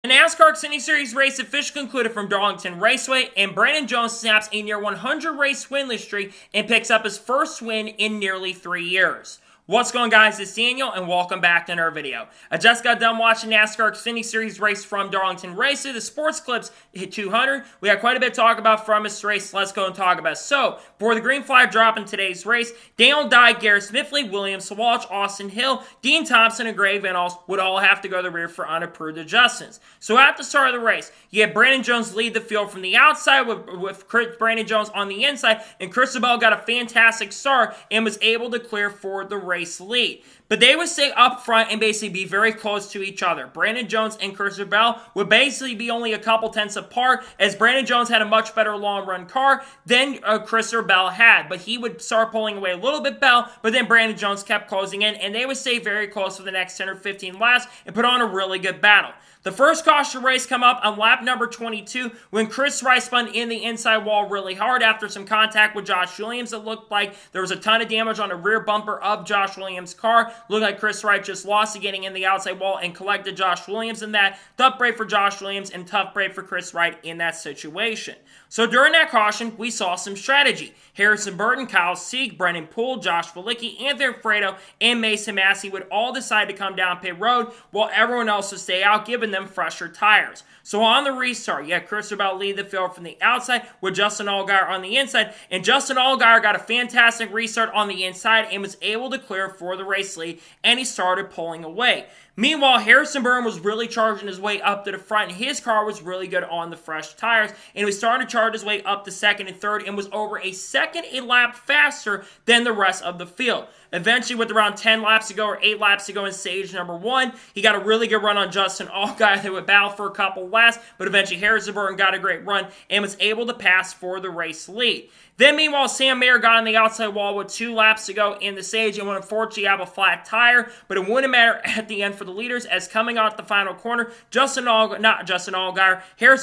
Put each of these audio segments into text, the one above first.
The NASCAR Xfinity Series race officially concluded from Darlington Raceway, and Brandon Jones snaps a near 100 race winless streak and picks up his first win in nearly 3 years. What's going on, guys? It's Daniel, and welcome back to another video. I just got done watching NASCAR Xfinity Series race from Darlington Raceway. The Sports Clips hit 200. We got quite a bit to talk about from this race. Let's go and talk about it. So, for the green flag drop in today's race, Daniel Dye, Garrett Smithley, William Sawalch, Austin Hill, Dean Thompson, and Gray Van Alst would all have to go to the rear for unapproved adjustments. So, at the start of the race, you had Brandon Jones lead the field from the outside with Brandon Jones on the inside, and Chris Bell got a fantastic start and was able to clear for the race lead. But they would stay up front and basically be very close to each other. Brandon Jones and Christopher Bell would basically be only a couple tenths apart, as Brandon Jones had a much better long run car than Christopher Bell had. But he would start pulling away a little bit Bell, but then Brandon Jones kept closing in, and they would stay very close for the next 10 or 15 laps and put on a really good battle. The first caution race come up on lap number 22 when Chris Rice spun in the inside wall really hard after some contact with Josh Williams. It looked like there was a ton of damage on the rear bumper of Josh Williams' car. Looked like Chris Rice just lost to getting in the outside wall and collected Josh Williams in that. Tough break for Josh Williams and tough break for Chris Rice in that situation. So during that caution, we saw some strategy. Harrison Burton, Kyle Sieg, Brennan Poole, Josh Valicki, Anthony Fredo, and Mason Massey would all decide to come down pit road while everyone else would stay out, giving them fresher tires. So on the restart, you had Christopher Bell lead the field from the outside with Justin Allgaier on the inside, and Justin Allgaier got a fantastic restart on the inside and was able to clear for the race lead, and he started pulling away. Meanwhile, Harrison Burton was really charging his way up to the front, and his car was really good on the fresh tires, and he was starting to charge his way up to second and third and was over a second a lap faster than the rest of the field. Eventually, with around 10 laps to go or 8 laps to go in stage number 1, he got a really good run on Justin Allgaier. They would battle for a couple laps, but eventually Harrison Burton got a great run and was able to pass for the race lead. Then, meanwhile, Sam Mayer got on the outside wall with 2 laps to go in the stage and would unfortunately have a flat tire, but it wouldn't matter at the end for the leaders, as coming out the final corner, Harrison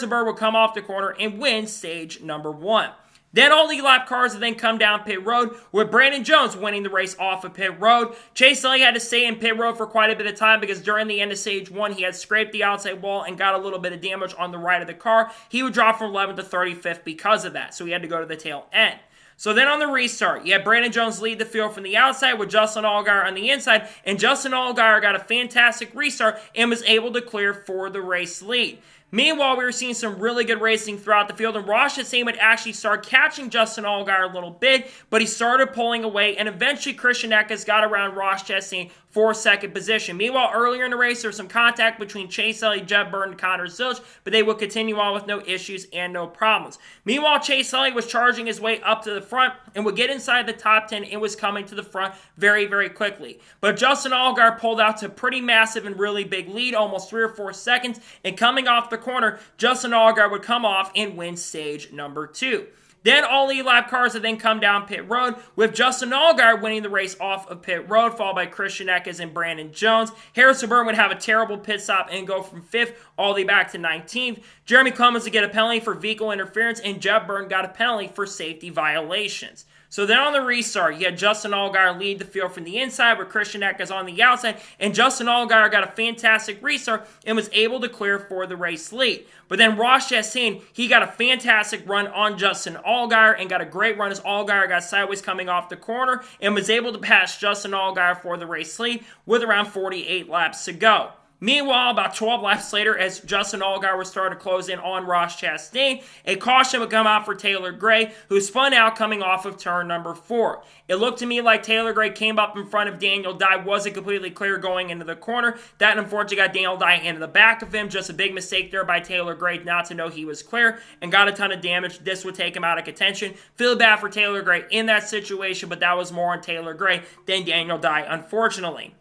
Burton would come off the corner and win stage number 1. Then all the lap cars would then come down pit road, with Brandon Jones winning the race off of pit road. Chase Elliott had to stay in pit road for quite a bit of time because during the end of stage 1, he had scraped the outside wall and got a little bit of damage on the right of the car. He would drop from 11th to 35th because of that, so he had to go to the tail end. So then on the restart, you had Brandon Jones lead the field from the outside with Justin Allgaier on the inside, and Justin Allgaier got a fantastic restart and was able to clear for the race lead. Meanwhile, we were seeing some really good racing throughout the field, and Ross Chastain would actually start catching Justin Allgaier a little bit, but he started pulling away, and eventually Christian Eckes got around Ross Chastain for second position. Meanwhile, earlier in the race, there was some contact between Chase Elliott, Jeb Burton, and Connor Zilch, but they would continue on with no issues and no problems. Meanwhile, Chase Elliott was charging his way up to the front and would get inside the top 10 and was coming to the front very, very quickly. But Justin Allgaier pulled out to a pretty massive and really big lead, almost 3 or 4 seconds, and coming off the corner, Justin Allgaier would come off and win stage number 2. Then all the lap cars would then come down pit road, with Justin Allgaier winning the race off of pit road, followed by Christian Eckes and Brandon Jones. Harrison Burton would have a terrible pit stop and go from 5th all the way back to 19th. Jeremy Clemens would get a penalty for vehicle interference, and Jeb Burton got a penalty for safety violations. So then on the restart, you had Justin Allgaier lead the field from the inside with Christian Eckes on the outside, and Justin Allgaier got a fantastic restart and was able to clear for the race lead. But then Ross Chastain, he got a fantastic run on Justin Allgaier and got a great run as Allgaier got sideways coming off the corner and was able to pass Justin Allgaier for the race lead with around 48 laps to go. Meanwhile, about 12 laps later, as Justin Allgaier was starting to close in on Ross Chastain, a caution would come out for Taylor Gray, who spun out coming off of turn number 4. It looked to me like Taylor Gray came up in front of Daniel Dye, wasn't completely clear going into the corner. That unfortunately got Daniel Dye into the back of him. Just a big mistake there by Taylor Gray not to know he was clear and got a ton of damage. This would take him out of contention. Feel bad for Taylor Gray in that situation, but that was more on Taylor Gray than Daniel Dye, unfortunately.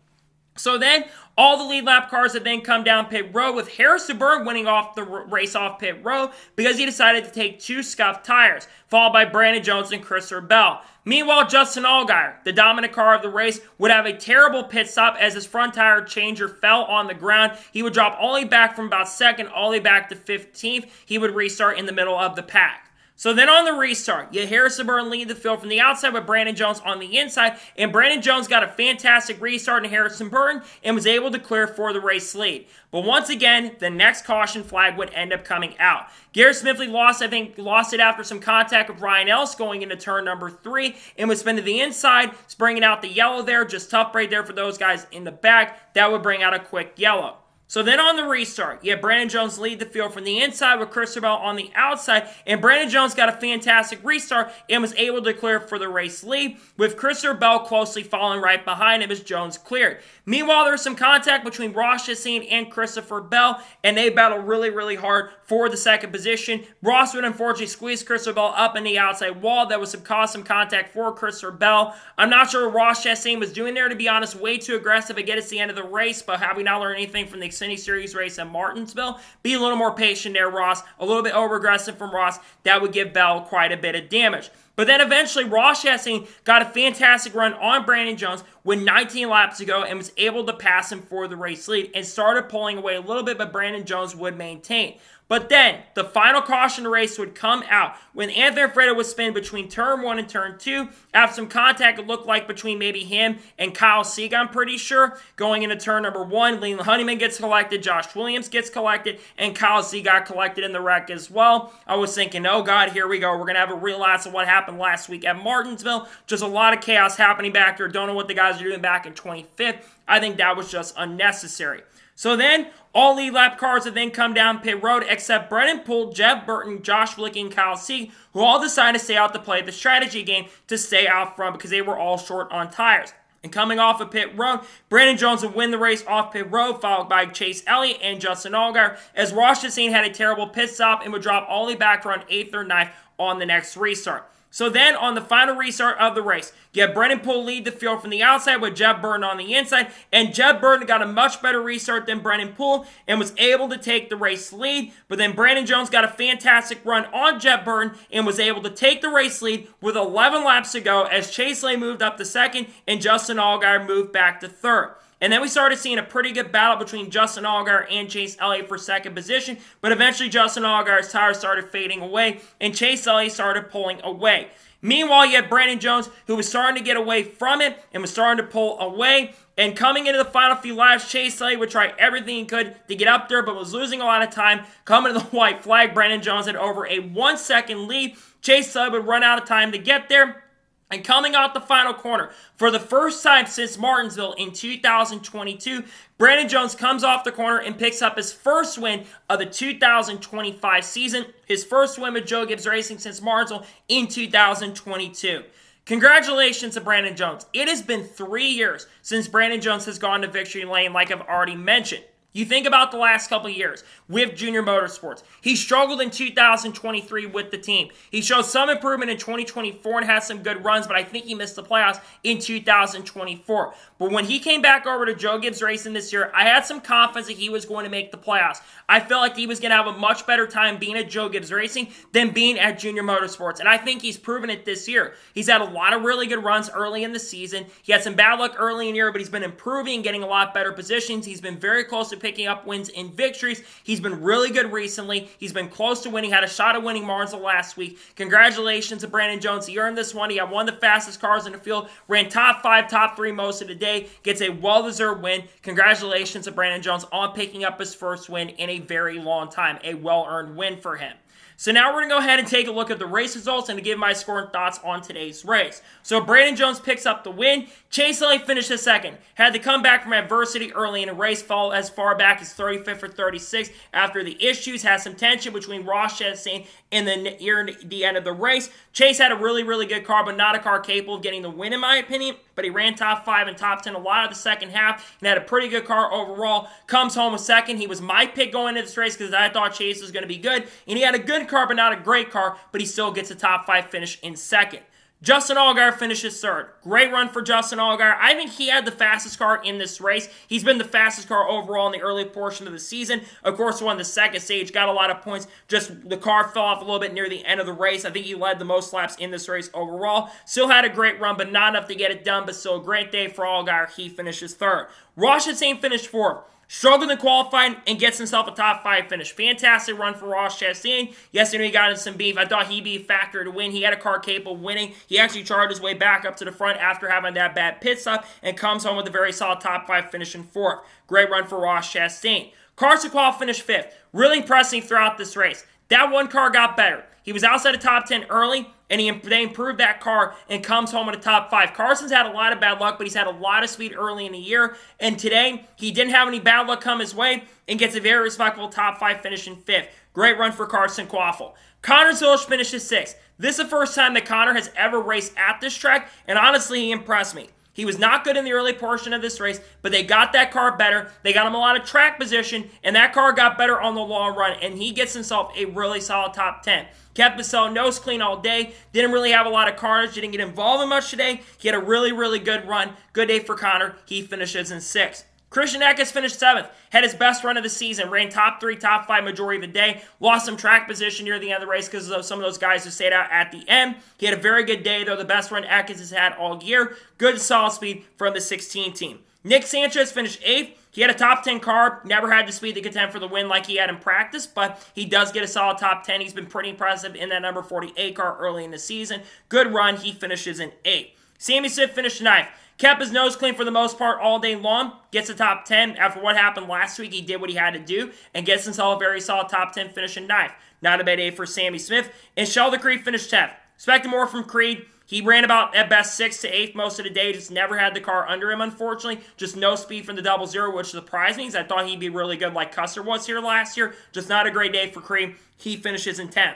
So then, all the lead lap cars have then come down pit road, with Harrison Burton winning off the race off pit road because he decided to take 2 scuffed tires, followed by Brandon Jones and Christopher Bell. Meanwhile, Justin Allgaier, the dominant car of the race, would have a terrible pit stop as his front tire changer fell on the ground. He would drop all the way back from about 2nd all the way back to 15th. He would restart in the middle of the pack. So then on the restart, you had Harrison Burton lead the field from the outside with Brandon Jones on the inside, and Brandon Jones got a fantastic restart in Harrison Burton and was able to clear for the race lead. But once again, the next caution flag would end up coming out. Garrett Smithley lost it after some contact with Ryan Ellis going into turn number 3 and was spin to the inside, bringing out the yellow there. Just tough right there for those guys in the back. That would bring out a quick yellow. So then on the restart, you had Brandon Jones lead the field from the inside with Christopher Bell on the outside, and Brandon Jones got a fantastic restart and was able to clear for the race lead, with Christopher Bell closely following right behind him as Jones cleared. Meanwhile, there was some contact between Ross Chastain and Christopher Bell, and they battled really, really hard for the second position. Ross would unfortunately squeeze Christopher Bell up in the outside wall. That was cause some contact for Christopher Bell. I'm not sure what Ross Chastain was doing there, to be honest. Way too aggressive to get us to the end of the race, but have we not learned anything from the Xfinity Series race at Martinsville? Be a little more patient there, Ross. A little bit over-aggressive from Ross. That would give Bell quite a bit of damage. But then eventually, Ross Chastain got a fantastic run on Brandon Jones with 19 laps to go and was able to pass him for the race lead and started pulling away a little bit, but Brandon Jones would maintain. But then, the final caution race would come out when Anthony Fredo would spin between turn 1 and turn 2 after some contact it looked like between maybe him and Kyle Sieg, I'm pretty sure. Going into turn number 1, Leland Honeyman gets collected, Josh Williams gets collected, and Kyle Sieg got collected in the wreck as well. I was thinking, oh God, here we go. We're going to have a relapse of what happened last week at Martinsville. Just a lot of chaos happening back there. Don't know what the guys are doing back in 25th. I think that was just unnecessary. So then, all lead lap cars would then come down pit road except Brennan Poole, Jeff Burton, Josh Wilkie, and Kyle Sieg, who all decided to stay out to play the strategy game to stay out front because they were all short on tires. And coming off of pit road, Brandon Jones would win the race off pit road, followed by Chase Elliott and Justin Allgaier, as Ross Chastain had a terrible pit stop and would drop all the way back around 8th or 9th on the next restart. So then, on the final restart of the race, you have Brennan Poole lead the field from the outside with Jeb Burton on the inside, and Jeb Burton got a much better restart than Brennan Poole and was able to take the race lead, but then Brandon Jones got a fantastic run on Jeb Burton and was able to take the race lead with 11 laps to go as Chase Elliott moved up to second and Justin Allgaier moved back to third. And then we started seeing a pretty good battle between Justin Allgaier and Chase Elliott for second position, but eventually Justin Allgaier's tires started fading away, and Chase Elliott started pulling away. Meanwhile, you had Brandon Jones, who was starting to get away from it and was starting to pull away. And coming into the final few laps, Chase Elliott would try everything he could to get up there, but was losing a lot of time. Coming to the white flag, Brandon Jones had over a 1-second lead. Chase Elliott would run out of time to get there. And coming out the final corner, for the first time since Martinsville in 2022, Brandon Jones comes off the corner and picks up his first win of the 2025 season. His first win with Joe Gibbs Racing since Martinsville in 2022. Congratulations to Brandon Jones. It has been 3 years since Brandon Jones has gone to victory lane, like I've already mentioned. You think about the last couple of years with Junior Motorsports. He struggled in 2023 with the team. He showed some improvement in 2024 and had some good runs, but I think he missed the playoffs in 2024. But when he came back over to Joe Gibbs Racing this year, I had some confidence that he was going to make the playoffs. I felt like he was going to have a much better time being at Joe Gibbs Racing than being at Junior Motorsports, and I think he's proven it this year. He's had a lot of really good runs early in the season. He had some bad luck early in the year, but he's been improving and getting a lot better positions. He's been very close to picking up wins and victories. He's been really good recently. He's been close to winning. Had a shot at winning Martinsville last week. Congratulations to Brandon Jones. He earned this one. He had one of the fastest cars in the field. Ran top 5, top 3 most of the day. Gets a well-deserved win. Congratulations to Brandon Jones on picking up his first win in a very long time. A well-earned win for him. So now we're going to go ahead and take a look at the race results and to give my score and thoughts on today's race. So Brandon Jones picks up the win. Chase Elliott finished second. Had to come back from adversity early in the race, fall as far back as 35th or 36th after the issues. Had some tension between Ross Chastain and near the end of the race. Chase had a really, really good car, but not a car capable of getting the win in my opinion. But he ran top 5 and top 10 a lot of the second half and had a pretty good car overall. Comes home with second. He was my pick going into this race because I thought Chase was going to be good. And he had a good car, but not a great car, but he still gets a top 5 finish in second. Justin Allgaier finishes third. Great run for Justin Allgaier. I think he had the fastest car in this race. He's been the fastest car overall in the early portion of the season. Of course, won the second stage, got a lot of points. Just the car fell off a little bit near the end of the race. I think he led the most laps in this race overall. Still had a great run, but not enough to get it done. But still a great day for Allgaier. He finishes third. Ross Chastain finished fourth. Struggled in qualifying and gets himself a top 5 finish. Fantastic run for Ross Chastain. Yesterday he got into some beef. I thought he'd be a factor to win. He had a car capable of winning. He actually charged his way back up to the front after having that bad pit stop and comes home with a very solid top 5 finish in 4th. Great run for Ross Chastain. Carson Qual finished 5th. Really impressive throughout this race. That one car got better. He was outside the top 10 early, and they improved that car and comes home with a top 5. Carson's had a lot of bad luck, but he's had a lot of speed early in the year, and today he didn't have any bad luck come his way and gets a very respectable top 5 finish in 5th. Great run for Carson Quaffle. Connor Zilisch finishes 6th. This is the first time that Connor has ever raced at this track, and honestly, he impressed me. He was not good in the early portion of this race, but they got that car better. They got him a lot of track position, and that car got better on the long run, and he gets himself a really solid top 10. Kept himself nose clean all day. Didn't really have a lot of carnage. Didn't get involved in much today. He had a really, really good run. Good day for Connor. He finishes in 6th. Christian Eckes finished 7th, had his best run of the season, ran top 3, top 5 majority of the day, lost some track position near the end of the race because of some of those guys who stayed out at the end. He had a very good day, though, the best run Eckes has had all year. Good solid speed from the 16 team. Nick Sanchez finished 8th. He had a top 10 car, never had the speed to contend for the win like he had in practice, but he does get a solid top 10. He's been pretty impressive in that number 48 car early in the season. Good run. He finishes in 8th. Sammy Smith finished 9th. Kept his nose clean for the most part all day long. Gets a top 10. After what happened last week, he did what he had to do and gets himself a very solid top 10 finish in 9th. Not a bad day for Sammy Smith. And Sheldon Creed finished 10th. Expected more from Creed. He ran about at best 6th to 8th most of the day. Just never had the car under him, unfortunately. Just no speed from the 00, which surprised me because I thought he'd be really good like Custer was here last year. Just not a great day for Creed. He finishes in 10th.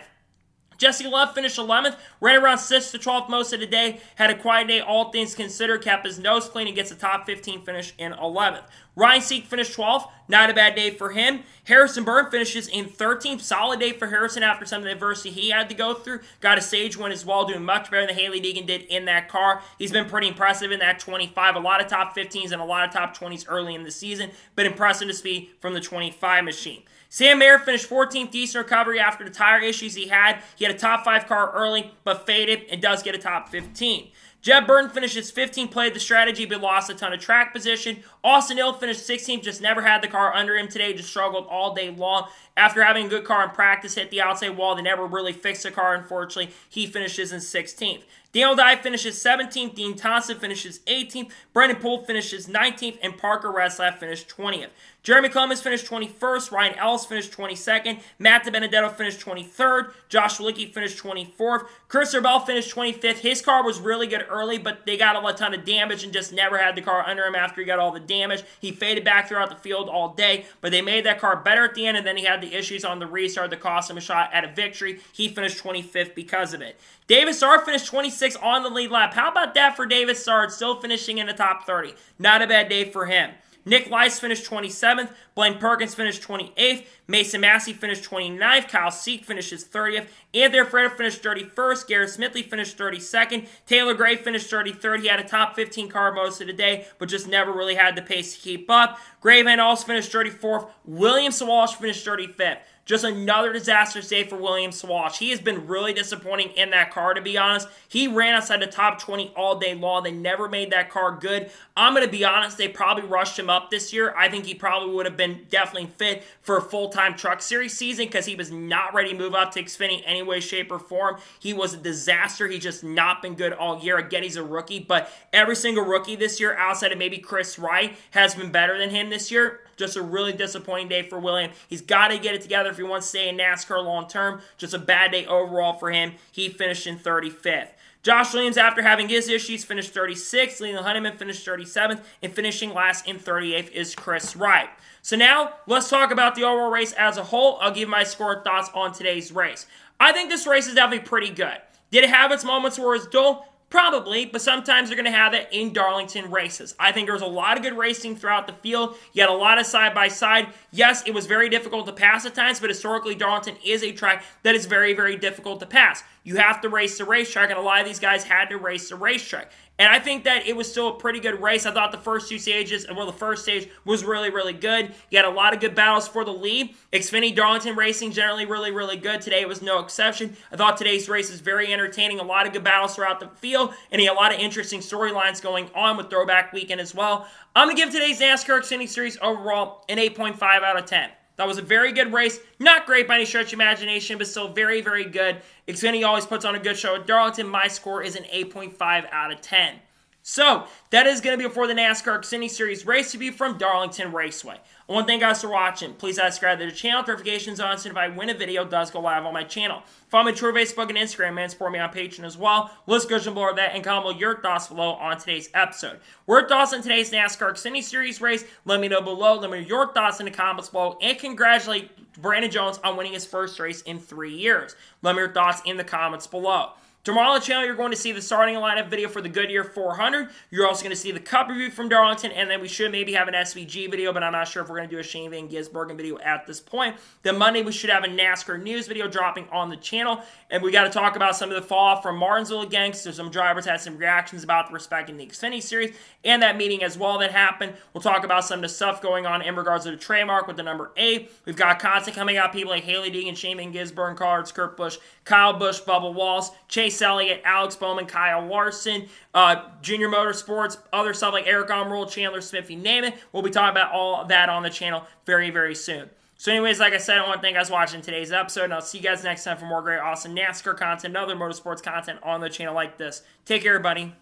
Jesse Love finished 11th, ran around 6th to 12th most of the day, had a quiet day, all things considered, kept his nose clean and gets a top 15 finish in 11th. Ryan Seek finished 12th, not a bad day for him. Harrison Burton finishes in 13th, solid day for Harrison after some of the adversity he had to go through. Got a stage win as well, doing much better than Haley Deegan did in that car. He's been pretty impressive in that 25, a lot of top 15s and a lot of top 20s early in the season, but impressive to see from the 25 machine. Sam Mayer finished 14th, decent recovery after the tire issues he had. He had a top 5 car early, but faded and does get a top 15. Jeb Burton finishes 15th, played the strategy, but lost a ton of track position. Austin Hill finished 16th, just never had the car under him today, just struggled all day long. After having a good car in practice, hit the outside wall. They never really fixed the car, unfortunately. He finishes in 16th. Daniel Dye finishes 17th. Dean Thompson finishes 18th. Brendan Poole finishes 19th. And Parker Reslab finished 20th. Jeremy Clemens finished 21st. Ryan Ellis finished 22nd. Matt DiBenedetto finished 23rd. Josh Walicki finished 24th. Chris Bell finished 25th. His car was really good early, but they got a ton of damage and just never had the car under him after he got all the damage. He faded back throughout the field all day, but they made that car better at the end, and then he had the issues on the restart that cost him a shot at a victory. He finished 25th because of it. David Starr finished 26th on the lead lap. How about that for David Starr, still finishing in the top 30? Not a bad day for him. Nick Weiss finished 27th. Blaine Perkins finished 28th. Mason Massey finished 29th. Kyle Seek finishes 30th. Anthony Alfredo finished 31st. Garrett Smithley finished 32nd. Taylor Gray finished 33rd. He had a top 15 car most of the day, but just never really had the pace to keep up. Graveman also finished 34th. William Sawalsh finished 35th. Just another disastrous day for William Sawalsh. He has been really disappointing in that car, to be honest. He ran outside the top 20 all day long. They never made that car good. I'm going to be honest, they probably rushed him up this year. I think he probably would have been definitely fit for a full-time Truck Series season because he was not ready to move up to Xfinity any way, shape, or form. He was a disaster. He's just not been good all year. Again, he's a rookie, but every single rookie this year, outside of maybe Chris Wright, has been better than him this year. Just a really disappointing day for William. He's got to get it together if he wants to stay in NASCAR long term. Just a bad day overall for him. He finished in 35th. Josh Williams, after having his issues, finished 36th. Leland Honeyman finished 37th. And finishing last in 38th is Chris Wright. So now, let's talk about the overall race as a whole. I'll give my score thoughts on today's race. I think this race is definitely pretty good. Did it have its moments where it's dull? Probably, but sometimes they're going to have it in Darlington races. I think there was a lot of good racing throughout the field. You had a lot of side-by-side. Yes, it was very difficult to pass at times, but historically Darlington is a track that is very, very difficult to pass. You have to race the racetrack, and a lot of these guys had to race the racetrack. And I think that it was still a pretty good race. I thought the first two stages, well, the first stage was really, really good. You had a lot of good battles for the lead. Xfinity Darlington racing generally really, really good. Today was no exception. I thought today's race was very entertaining. A lot of good battles throughout the field, and he had a lot of interesting storylines going on with Throwback Weekend as well. I'm going to give today's NASCAR Xfinity Series overall an 8.5 out of 10. That was a very good race. Not great by any stretch of imagination, but still very, very good. Xfinity always puts on a good show at Darlington. My score is an 8.5 out of 10. So, that is going to be before the NASCAR Xfinity Series race review from Darlington Raceway. I want to thank you guys for watching. Please subscribe to the channel, notifications on, so if I win a video, it does go live on my channel. Follow me on Twitter, Facebook, and Instagram, and support me on Patreon as well. Let's go below that and comment your thoughts below on today's episode. What are your thoughts on today's NASCAR Xfinity Series race? Let me know below. Let me know your thoughts in the comments below, and congratulate Brandon Jones on winning his first race in 3 years. Let me know your thoughts in the comments below. Tomorrow on the channel, you're going to see the starting lineup video for the Goodyear 400. You're also going to see the Cup review from Darlington, and then we should maybe have an SVG video, but I'm not sure if we're going to do a Shane Van Gisbergen video at this point. Then Monday, we should have a NASCAR news video dropping on the channel, and we got to talk about some of the fallout from Martinsville again, because some drivers had some reactions about the respect in the Xfinity Series, and that meeting as well that happened. We'll talk about some of the stuff going on in regards to the trademark with the number 8. We've got content coming out, people like Haley Deegan, Shane Van Gisbergen, Cards, Kurt Busch, Kyle Busch, Bubba Walls, Chase Elliott, Alex Bowman, Kyle Larson, Junior Motorsports, other stuff like Eric Almirola, Chandler Smith, you name it. We'll be talking about all that on the channel very, very soon. So anyways, like I said, I want to thank you guys for watching today's episode, and I'll see you guys next time for more great, awesome NASCAR content and other motorsports content on the channel like this. Take care, everybody.